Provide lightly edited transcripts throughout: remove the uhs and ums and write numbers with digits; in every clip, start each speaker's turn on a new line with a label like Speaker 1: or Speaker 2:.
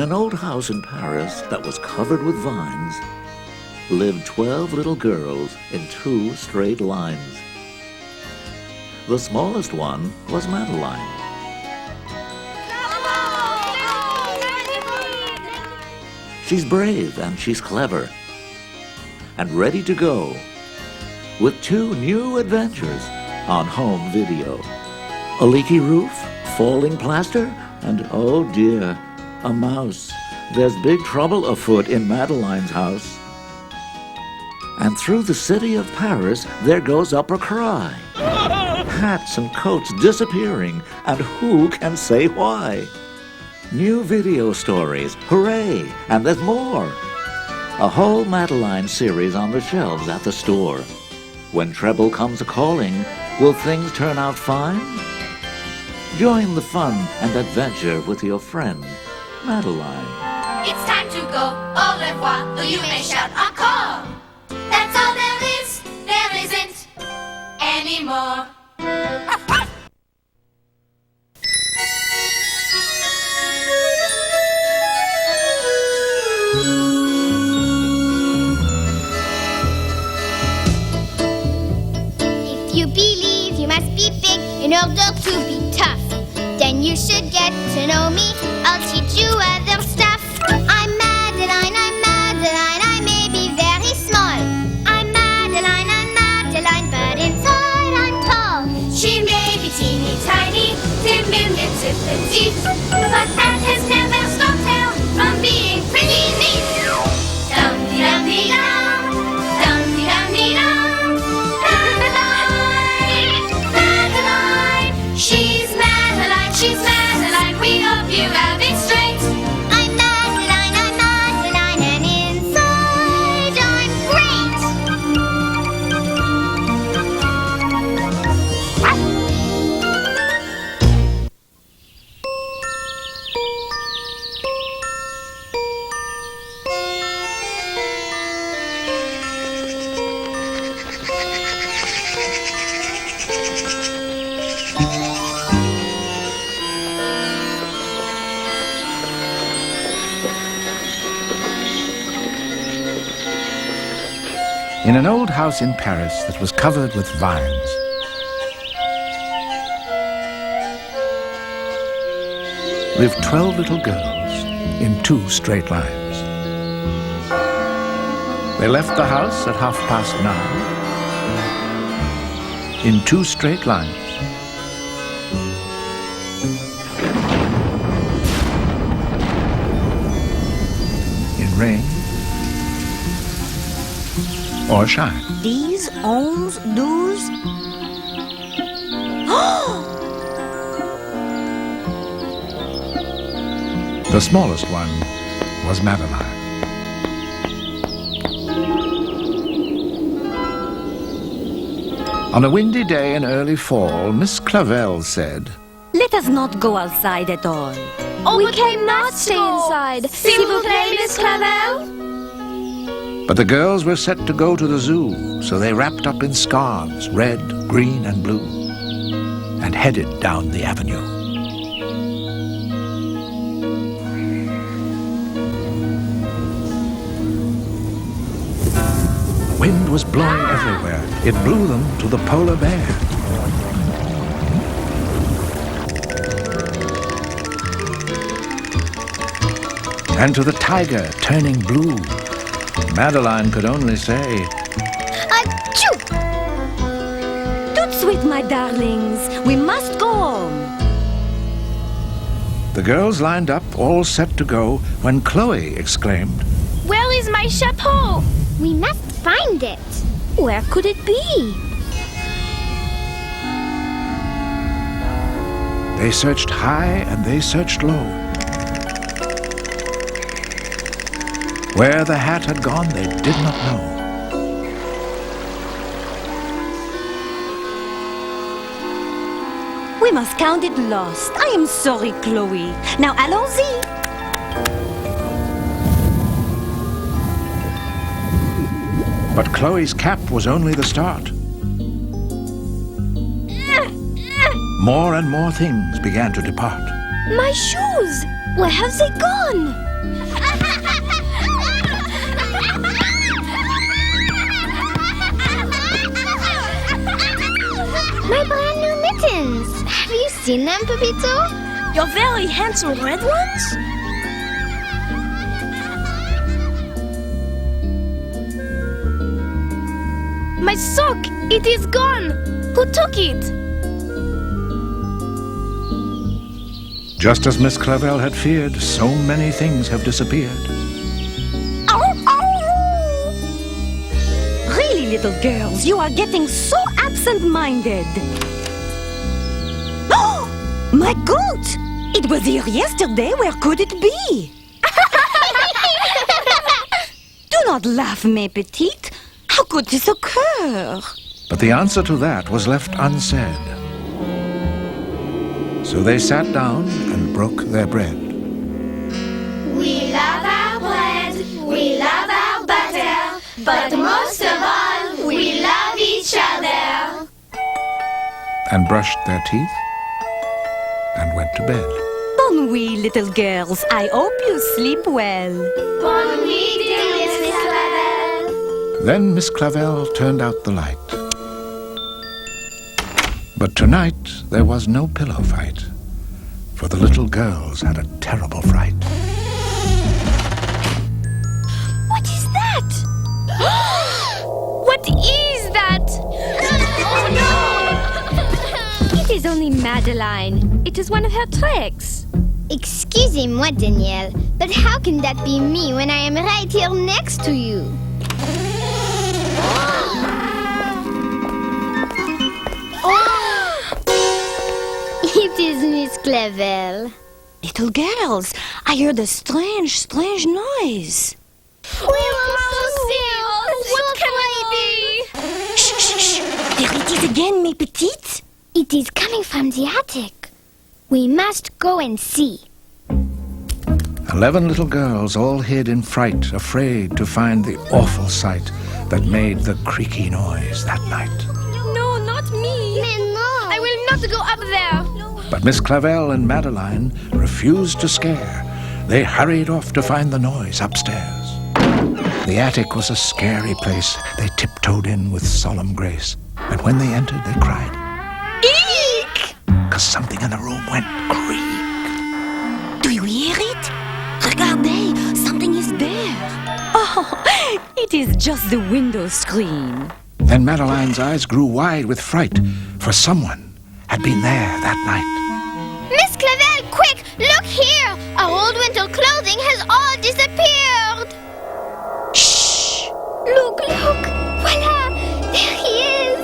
Speaker 1: an old house in Paris that was covered with vines lived 12 little girls in 2 straight lines. The smallest one was Madeline. She's brave and she's clever and ready to go with 2 new adventures on home video. A leaky roof, falling plaster, and oh dear, a mouse. There's big trouble afoot in Madeline's house. And through the city of Paris there goes up a cry. Hats and coats disappearing, and who can say why? New video stories, hooray, and there's more. A whole Madeline series on the shelves at the store. When trouble comes a-calling, will things turn out fine? Join the fun and adventure with your friend, Madeline.
Speaker 2: It's time to go, au revoir, though you may shout encore. That's all there isn't anymore.
Speaker 3: If you believe you must be big in order to be tough, then you should get to know me. I'll teach you other stuff. I'm Madeline, I may be very small. I'm Madeline, but inside I'm tall.
Speaker 2: She may be teeny tiny, diminutive petite, but that has never stopped her from being pretty neat. Dum-dee-dum-dee-dum, dum-dee-dum-dee-dum. Madeline, she's Madeline, we hope you have it straight.
Speaker 3: I'm Madeline, and inside I'm great.
Speaker 4: In an old house in Paris that was covered with vines, lived 12 little girls in 2 straight lines. They left the house at 9:30 in 2 straight lines. In rain or shine.
Speaker 5: 10, 11, 12.
Speaker 4: The smallest one was Madeline. On a windy day in early fall, Miss Clavel said,
Speaker 5: Let us not go outside at all.
Speaker 6: Oh, we cannot stay inside. S'il vous plaît, Miss Clavel.
Speaker 4: But the girls were set to go to the zoo, so they wrapped up in scarves, red, green, and blue, and headed down the avenue. The wind was blowing everywhere. It blew them to the polar bear. And to the tiger turning blue. Madeline could only say,
Speaker 3: Achoo!
Speaker 5: Tout de suite, my darlings. We must go home.
Speaker 4: The girls lined up, all set to go, when Chloe exclaimed,
Speaker 6: Where is my chapeau?
Speaker 3: We must find it.
Speaker 5: Where could it be?
Speaker 4: They searched high and they searched low. Where the hat had gone, they did not know.
Speaker 5: We must count it lost. I am sorry, Chloe. Now, allons-y.
Speaker 4: But Chloe's cap was only the start. More and more things began to depart.
Speaker 6: My shoes! Where have they gone?
Speaker 3: seen them, Pepito?
Speaker 6: Your very handsome red ones? My sock! It is gone! Who took it?
Speaker 4: Just as Miss Clavel had feared, so many things have disappeared.
Speaker 5: Really, little girls, you are getting so absent-minded. Oh, my goat! It was here yesterday. Where could it be? Do not laugh, mes petites. How could this occur?
Speaker 4: But the answer to that was left unsaid. So they sat down and broke their bread.
Speaker 2: We love our bread, we love our butter, but most of all, we love each other.
Speaker 4: And brushed their teeth and went to bed.
Speaker 5: Bonne nuit, little girls. I hope you sleep well.
Speaker 2: Bonne nuit, dear Miss Clavel.
Speaker 4: Then Miss Clavel turned out the light. But tonight there was no pillow fight, for the little girls had a terrible fright.
Speaker 6: What is that? What is that?
Speaker 3: Oh,
Speaker 6: It is only Madeline. It is one of her tricks.
Speaker 3: Excusez-moi, Danielle, but how can that be me when I am right here next to you? It is Miss Clavel.
Speaker 5: Little girls, I heard a strange noise.
Speaker 3: We were so still.
Speaker 6: What can it be?
Speaker 5: Shh, shh, shh. There it is again, mes petites.
Speaker 3: It is coming from the attic. We must go and see.
Speaker 4: 11 little girls all hid in fright, afraid to find the awful sight that made the creaky noise that night.
Speaker 6: No, not me.
Speaker 3: Mais non.
Speaker 6: I will not go up there.
Speaker 4: But Miss Clavel and Madeline refused to scare. They hurried off to find the noise upstairs. The attic was a scary place. They tiptoed in with solemn grace. And when they entered, they cried,
Speaker 5: Eek!
Speaker 4: 'cause something in the room went creak.
Speaker 5: Do you hear it? Regardez, something is there. Oh, it is just the window screen.
Speaker 4: Then Madeline's eyes grew wide with fright, for someone had been there that night.
Speaker 3: Miss Clavel, quick, look here. Our old winter clothing has all disappeared.
Speaker 5: Shh!
Speaker 3: Look. Voila, there he is.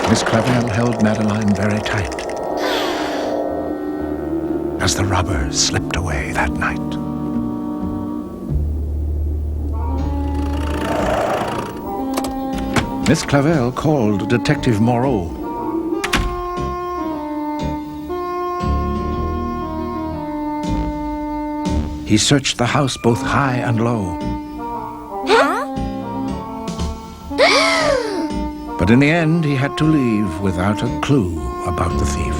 Speaker 4: Miss Clavel held Madeline very tight as the robbers slipped away that night. Miss Clavel called Detective Moreau. He searched the house both high and low. But in the end, he had to leave without a clue about the thief.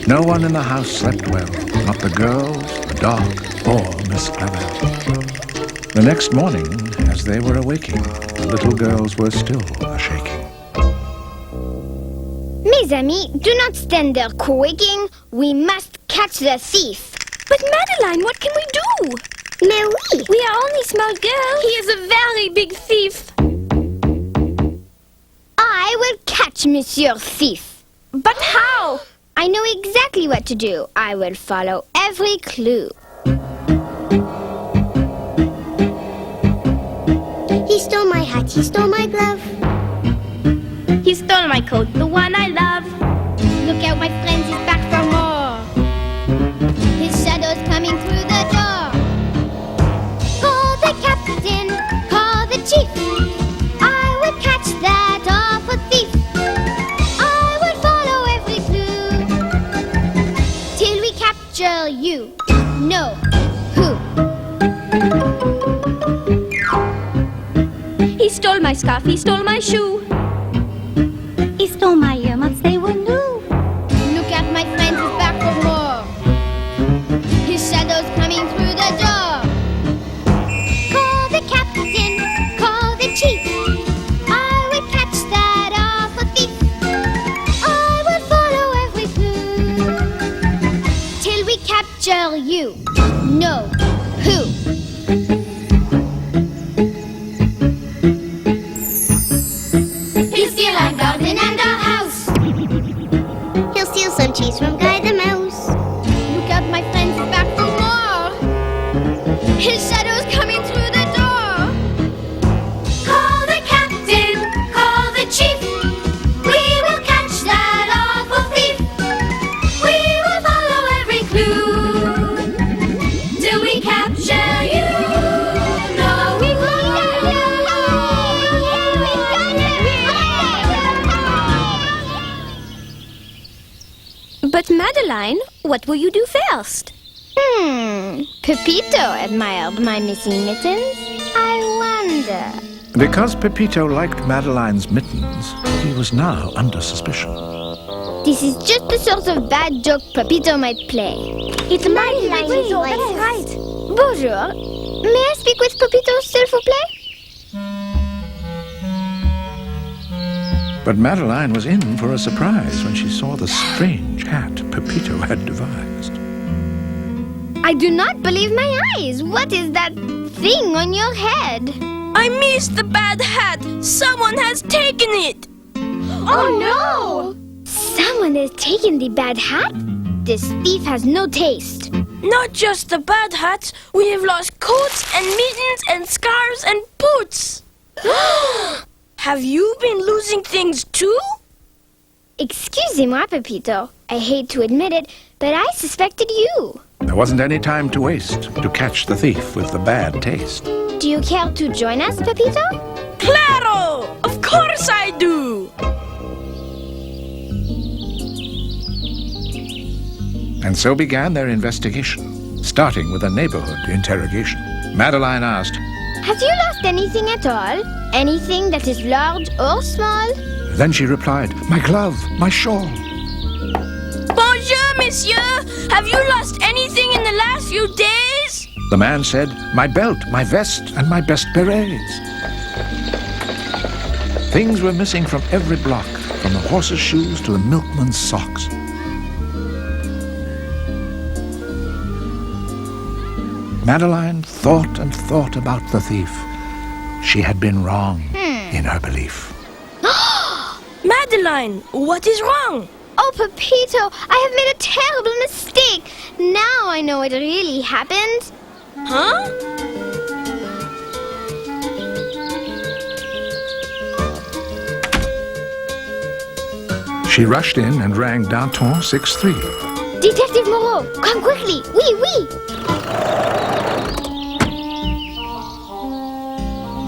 Speaker 4: No one in the house slept well, not the girls, the dog, or Miss Clavel. The next morning, as they were awaking, the little girls were still a-shaking.
Speaker 3: Mes amis, do not stand there quaking. We must catch the thief.
Speaker 6: But Madeline, what can we do?
Speaker 3: Mais oui.
Speaker 6: We are only small girls. He is a very big thief.
Speaker 3: I will catch Monsieur Thief.
Speaker 6: But how?
Speaker 3: I know exactly what to do. I will follow every clue. He stole my hat, he stole my glove.
Speaker 6: He stole my coat, the one I love.
Speaker 3: Look out, my friends, he's back for more. His shadow's coming through the door. Call the captain, call the chief. I will catch that awful thief. I will follow every clue till we capture you. No, who?
Speaker 6: He stole my scarf, he stole my shoe.
Speaker 5: He stole my earmuffs, they were new.
Speaker 3: Look out, my friends, he's back for more. His shadow's coming through the
Speaker 6: But Madeline, what will you do first?
Speaker 3: Pepito admired my missing mittens. I wonder.
Speaker 4: Because Pepito liked Madeline's mittens, he was now under suspicion.
Speaker 3: This is just the sort of bad joke Pepito might play.
Speaker 6: It's Madeline,
Speaker 3: That's right. Bonjour. May I speak with Pepito, s'il vous plaît?
Speaker 4: But Madeline was in for a surprise when she saw the strange hat Pepito had devised.
Speaker 3: I do not believe my eyes. What is that thing on your head?
Speaker 7: I missed the bad hat! Someone has taken it!
Speaker 3: Oh no! Someone has taken the bad hat? This thief has no taste.
Speaker 7: Not just the bad hats, we have lost coats and mittens and scarves and boots! Have you been losing things too?
Speaker 3: Excusez-moi, Pepito. I hate to admit it, but I suspected you.
Speaker 4: There wasn't any time to waste to catch the thief with the bad taste.
Speaker 3: Do you care to join us, Pepito?
Speaker 7: Claro! Of course I do!
Speaker 4: And so began their investigation, starting with a neighborhood interrogation. Madeline asked,
Speaker 3: Have you lost anything at all? Anything that is large or small?
Speaker 4: Then she replied, My glove, my shawl.
Speaker 7: Bonjour, monsieur! Have you lost anything in the last few days?
Speaker 4: The man said, My belt, my vest, and my best berets. Things were missing from every block, from the horse's shoes to the milkman's socks. Madeline thought and thought about the thief. She had been wrong in her belief.
Speaker 7: Madeline, what is wrong?
Speaker 3: Oh, Pepito, I have made a terrible mistake. Now I know what really happened.
Speaker 7: Huh?
Speaker 4: She rushed in and rang Danton 6-3.
Speaker 3: Detective Moreau, come quickly. Oui.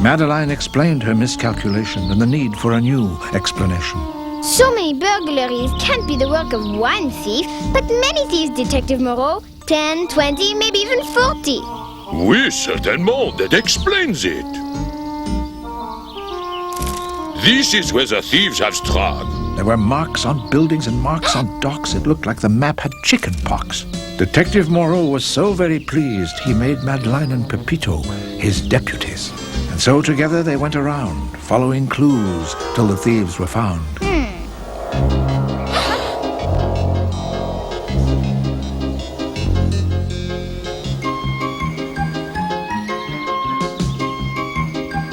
Speaker 4: Madeline explained her miscalculation and the need for a new explanation.
Speaker 3: So many burglaries can't be the work of one thief, but many thieves, Detective Moreau. 10, 20, maybe even 40.
Speaker 8: Oui, certainement, that explains it. This is where the thieves have struck.
Speaker 4: There were marks on buildings and marks on docks. It looked like the map had chicken pox. Detective Moreau was so very pleased he made Madeline and Pepito his deputies. And so together they went around, following clues till the thieves were found.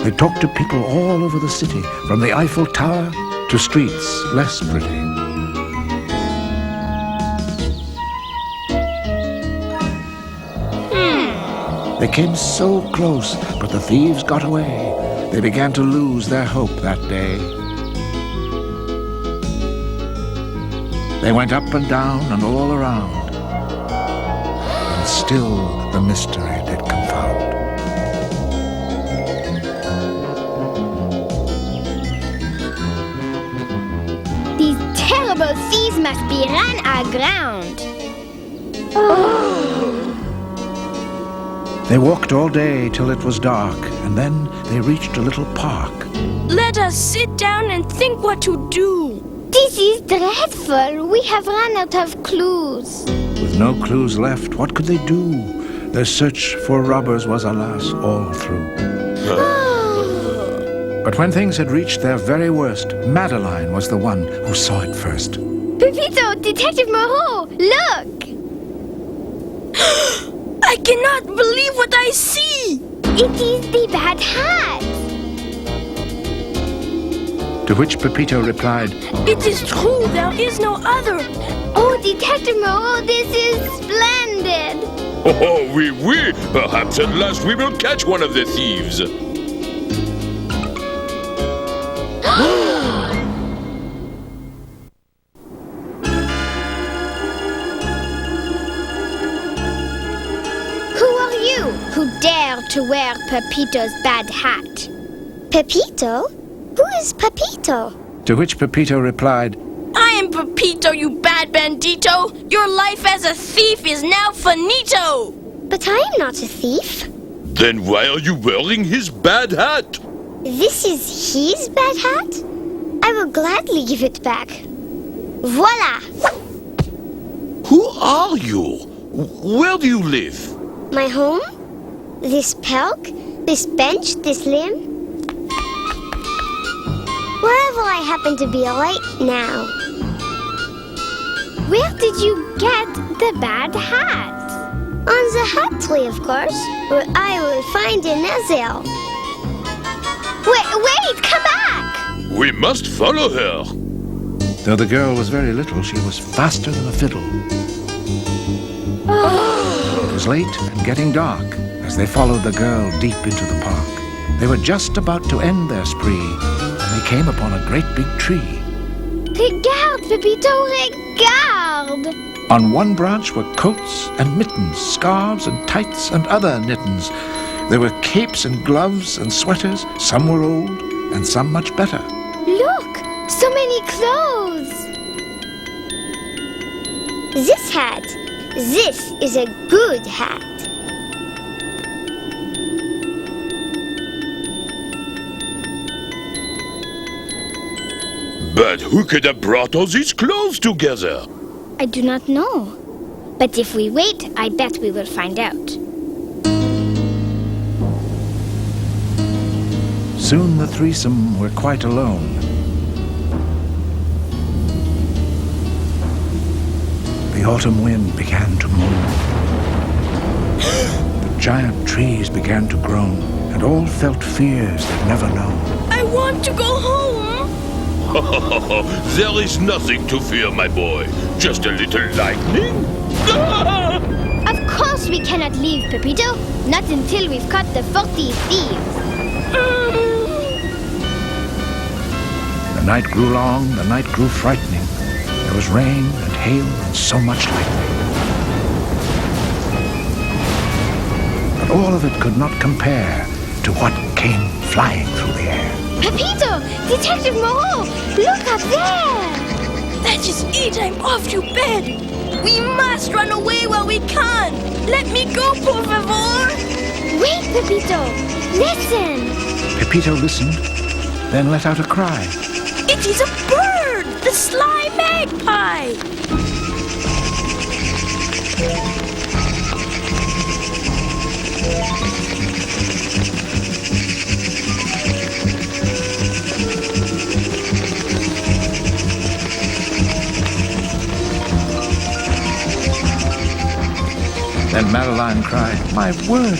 Speaker 4: They talked to people all over the city, from the Eiffel Tower to streets less pretty. They came so close, but the thieves got away. They began to lose their hope that day. They went up and down and all around, and still the mystery did confound.
Speaker 3: These terrible thieves must be run aground.
Speaker 4: They walked all day till it was dark, and then they reached a little park.
Speaker 7: Let us sit down and think what to do.
Speaker 3: This is dreadful. We have run out of clues.
Speaker 4: With no clues left, what could they do? Their search for robbers was, alas, all through. But when things had reached their very worst, Madeline was the one who saw it first.
Speaker 3: Pepito, Detective Moreau, look!
Speaker 7: I cannot believe what I see!
Speaker 3: It is the bad hat.
Speaker 4: To which Pepito replied,
Speaker 7: It is true, there is no other.
Speaker 3: Oh, Detective Moreau, this is splendid.
Speaker 8: Oh, oui. Perhaps at last we will catch one of the thieves.
Speaker 3: Who dare to wear Pepito's bad hat? Pepito? Who is Pepito?
Speaker 4: to which Pepito replied,
Speaker 7: I time, Pepito, you bad bandito. Your life as a thief is now finito.
Speaker 3: But I am not a thief.
Speaker 8: Then why are you wearing his bad hat?
Speaker 3: This is his bad hat? I will gladly give it back. Voila!
Speaker 8: Who are you? Where do you live?
Speaker 3: My home? This pelk? This bench? This limb? Wherever I happen to be right now. Where did you get the bad hat? On the hat tree, of course, where I will find a nozzle. Wait, come back!
Speaker 8: We must follow her.
Speaker 4: Though the girl was very little, she was faster than a fiddle. It was late and getting dark as they followed the girl deep into the park. They were just about to end their spree when they came upon a great big tree.
Speaker 3: Regarde, Pepito, regarde!
Speaker 4: On one branch were coats and mittens, scarves and tights and other knittens. There were capes and gloves and sweaters. Some were old and some much better.
Speaker 3: Look, so many clothes! This hat, this is a good hat.
Speaker 8: But who could have brought all these clothes together?
Speaker 3: I do not know. But if we wait, I bet we will find out.
Speaker 4: Soon the threesome were quite alone. The autumn wind began to moan. The giant trees began to groan, and all felt fears they'd never known.
Speaker 7: I want to go home.
Speaker 8: There is nothing to fear, my boy. Just a little lightning.
Speaker 3: Of course we cannot leave, Pepito. Not until we've caught the 40 thieves.
Speaker 4: The night grew long, the night grew frightening. There was rain and hail and so much lightning. But all of it could not compare to what came flying through the air.
Speaker 3: Pepito! Detective Moreau! Look up there!
Speaker 7: That is it. I'm off to bed. We must run away while we can. Let me go, por favor.
Speaker 3: Wait, Pepito! Listen!
Speaker 4: Pepito listened, then let out a cry.
Speaker 7: It is a bird, the sly magpie.
Speaker 4: Then Madeline cried, my word,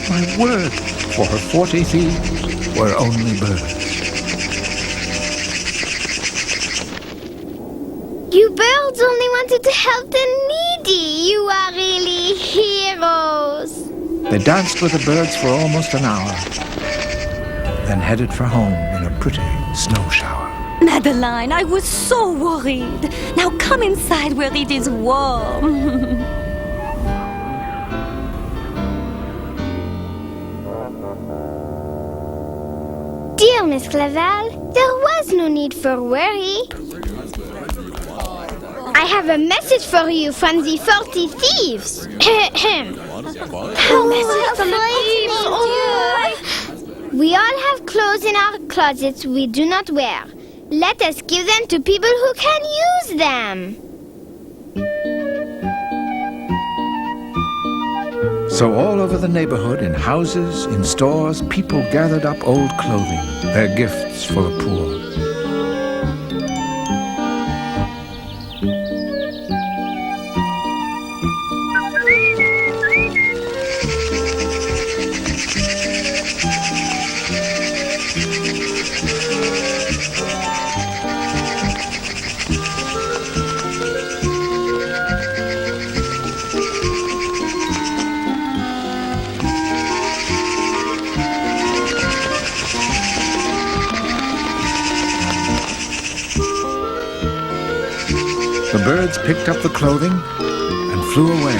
Speaker 4: for her 40 thieves were only birds.
Speaker 3: You birds only wanted to help the needy. You are really heroes.
Speaker 4: They danced with the birds for almost an hour, then headed for home in a pretty snow shower.
Speaker 5: Madeline, I was so worried. Now come inside where it is warm.
Speaker 3: Dear Miss Clavel, there was no need for worry. I have a message for you from the 40 thieves. We all have clothes in our closets we do not wear. Let us give them to people who can use them.
Speaker 4: So all over the neighborhood, in houses, in stores, people gathered up old clothing, their gifts for the poor. The birds picked up the clothing and flew away.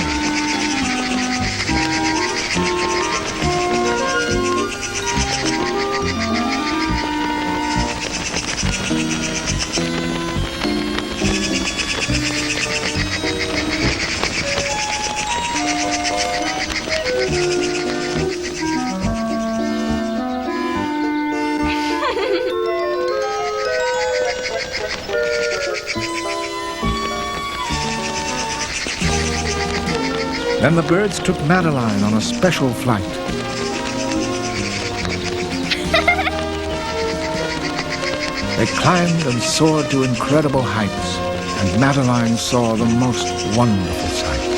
Speaker 4: Then the birds took Madeline on a special flight. They climbed and soared to incredible heights, and Madeline saw the most wonderful sights.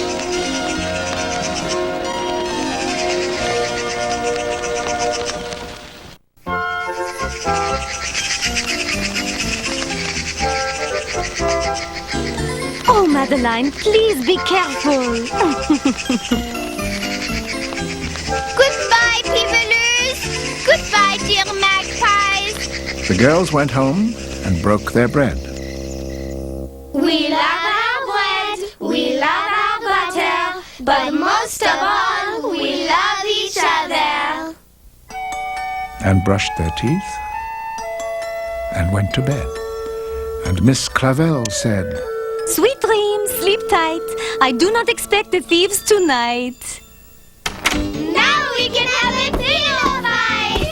Speaker 5: Oh, Madeline, please be careful.
Speaker 3: Goodbye, peepaloos. Goodbye, dear magpies.
Speaker 4: The girls went home and broke their bread.
Speaker 2: We love our bread, we love our butter, but most of all, we love each other.
Speaker 4: And brushed their teeth and went to bed. And Miss Clavel said,
Speaker 5: Sweet dreams, sleep tight. I do not expect the thieves tonight.
Speaker 2: Now we can have a pillow fight!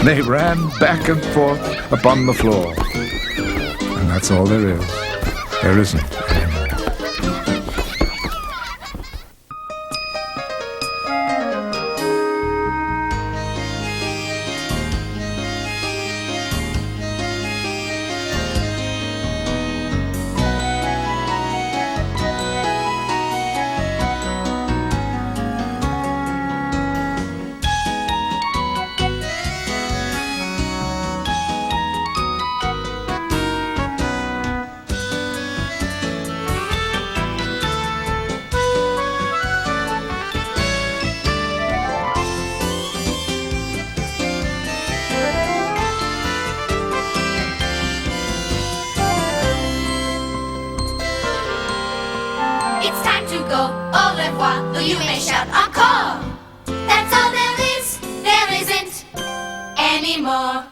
Speaker 4: They ran back and forth upon the floor. And that's all there is. There isn't anymore.
Speaker 2: It's time to go, au revoir, or you may shout encore. That's all there is, there isn't anymore.